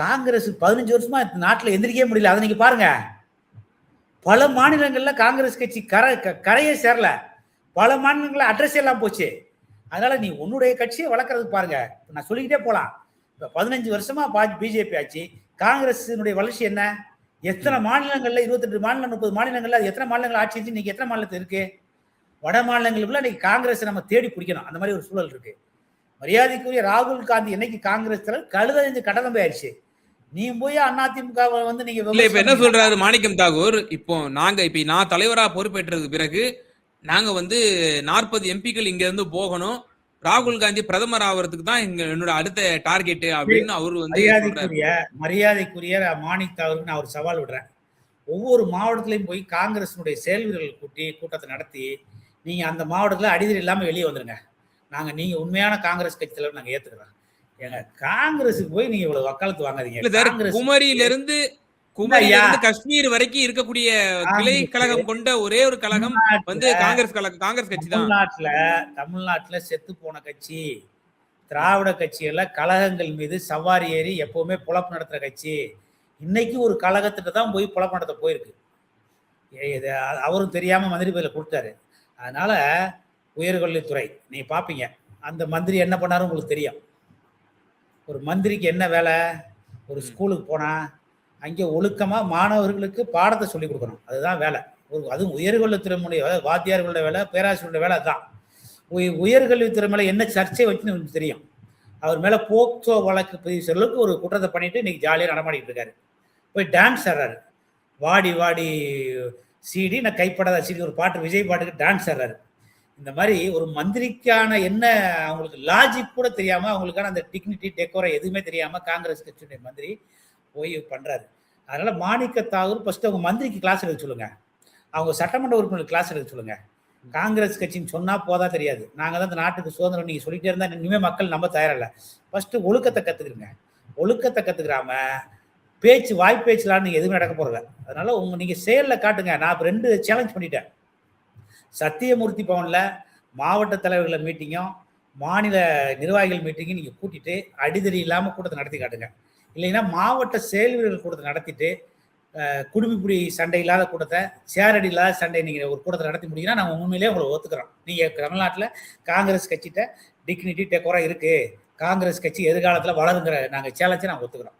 காங்கிரஸ் 15 வருஷமா நாட்டில் எந்திரிக்கவே முடியல. அதை நீங்க பாருங்க. பல மாநிலங்கள்ல காங்கிரஸ் கட்சி கரையே சேரல. பல மாநிலங்கள்ல அட்ரஸ் எல்லாம் போச்சு. அதனால நீ உன்னுடைய கட்சியை வளர்க்கறதுக்கு பாருங்க. நான் சொல்லிக்கிட்டே போலாம். இப்ப 15 வருஷமா பிஜேபி ஆச்சு. காங்கிரஸினுடைய வளர்ச்சி என்ன? எத்தனை மாநிலங்கள்ல 28 மாநிலம் 30 மாநிலங்கள்ல எத்தனை மாநிலங்கள் ஆட்சி செஞ்சு இன்னைக்கு எத்தனை மாநிலத்தில் இருக்கு? வட மாநிலங்களுக்குள்ள இன்னைக்கு காங்கிரஸ் நம்ம தேடி பிடிக்கணும். அந்த மாதிரி ஒரு சூழல் இருக்கு. மரியாதைக்குரிய ராகுல் காந்தி என்னைக்கு காங்கிரஸ் கழுதறிஞ்சு கடமை ஆயிடுச்சு. நீ போய் அதிமுக வந்து நீங்க இப்ப என்ன சொல்றாரு மாணிக்கம் தாகூர், இப்போ நான் தலைவரா பொறுப்பேற்றதுக்கு பிறகு நாங்க வந்து 40 எம்பிக்கள் இங்க இருந்து போகணும், ராகுல் காந்தி பிரதமர் ஆகிறதுக்கு தான் என்னோட அடுத்த டார்கெட் அப்படின்னு அவரு வந்து மரியாதைக்குரிய மாணிக் தாகூருக்கு நான் ஒரு சவால் விடுறேன். ஒவ்வொரு மாவட்டத்திலையும் போய் காங்கிரஸினுடைய செயல் வீரர்கள் கூட்டத்தை நடத்தி நீங்க அந்த மாவட்டத்தில் அடிதடி இல்லாம வெளியே வந்துருங்க. நீங்க உண்மையான காங்கிரஸ் கட்சி தலைவர் நாங்க ஏத்துக்கிறோம். ஏங்க காங்கிரஸுக்கு போய் நீங்க இவ்வளவு வக்காலத்து வாங்காதீங்க. குமரியிலிருந்து காஷ்மீர் வரைக்கும் இருக்கக்கூடிய கிளை கழகம் கொண்ட ஒரே ஒரு கழகம் வந்து காங்கிரஸ் கட்சி தான். தமிழ்நாட்டுல செத்து போன கட்சி திராவிட கட்சிகள்ல கழகங்கள் மீது சவாரி ஏறி எப்பவுமே பொழப்பு நடத்துற கட்சி. இன்னைக்கு ஒரு கழகத்திட்ட தான் போய் பொழப்பு நடத்த போயிருக்கு. அவரும் தெரியாம மந்திரி பதவியில கொடுத்தாரு. அதனால உயர்கல்வித்துறை நீ பாப்பீங்க. அந்த மந்திரி என்ன பண்ணாரு உங்களுக்கு தெரியும். ஒரு மந்திரிக்கு என்ன வேலை? ஒரு ஸ்கூலுக்கு போனா அங்கே ஒழுக்கமா மாணவர்களுக்கு பாடத்தை சொல்லி கொடுக்கணும். அதுதான் வேலை. அதுவும் உயர்கல்வித்துறை வாத்தியார்களோட வேலை, பேராசிரியரோட வேலை. அதுதான் உயர்கல்வித்துறை மேல என்ன சர்ச்சை வச்சுன்னு தெரியும். அவர் மேல போக்சோ வழக்கு பதிவு சொல்லுக்கு ஒரு குற்றத்தை பண்ணிட்டு இன்னைக்கு ஜாலியாக நடமாடிட்டு இருக்காரு. போய் டான்ஸ் ஆடுறாரு. வாடி வாடி சிடி நான் கைப்படாத சிடி ஒரு பாட்டு, விஜய் பாட்டுக்கு டான்ஸ் ஆடுறாரு. இந்த மாதிரி ஒரு மந்திரிக்கான என்ன அவங்களுக்கு லாஜிக் கூட தெரியாம, அவங்களுக்கான அந்த டிக்னிட்டி டெக்கோரை எதுவுமே தெரியாம காங்கிரஸ் கட்சியுடைய மந்திரி போய் பண்றாரு. அதனால மாணிக்க தாகூர் ஃபர்ஸ்ட் அவங்க மந்திரிக்கு கிளாஸ் எடுக்க சொல்லுங்க. அவங்க சட்டமன்ற உறுப்பினர் கிளாஸ் எடுக்க சொல்லுங்க. காங்கிரஸ் கட்சின்னு சொன்னா போதா தெரியாது. நாங்க தான் இந்த நாட்டுக்கு சுதந்திரம் நீங்க சொல்லிட்டே இருந்தா இனிமே மக்கள் நம்ப தயாரில்ல. ஃபர்ஸ்ட் ஒழுக்கத்தை கத்துக்கிறீங்க. ஒழுக்கத்தை கத்துக்கிறாம வாய்ப்பேச்சலாம் நீங்க எதுவுமே நடக்க போறல. அதனால நீங்க செயல்ல காட்டுங்க. நான் 2 சேலஞ்ச் பண்ணிட்டேன். சத்தியமூர்த்தி பவன்ல மாவட்ட தலைவர்களை மீட்டிங்கும் மாநில நிர்வாகிகள் மீட்டிங்கும் நீங்க கூட்டிட்டு அடிதடி இல்லாம கூட்டத்தை நடத்தி காட்டுங்க. இல்லைன்னா மாவட்ட செயல் வீரர்கள் கூட்டத்தை நடத்திட்டு குடும்பிப்புடி சண்டை இல்லாத கூட்டத்தை, சேரடி இல்லாத சண்டை நீங்க ஒரு கூட்டத்தை நடத்தி முடியுங்கன்னா நாங்கள் உண்மையிலேயே உங்களை ஒத்துக்கிறோம். நீங்க தமிழ்நாட்டில் காங்கிரஸ் கட்சிகிட்ட டிக்னிட்டி டெக்கோரா இருக்கு, காங்கிரஸ் கட்சி எதிர்காலத்தில் வளருங்கிற நாங்கள் சேலஞ்சை நாங்கள் ஒத்துக்கிறோம்.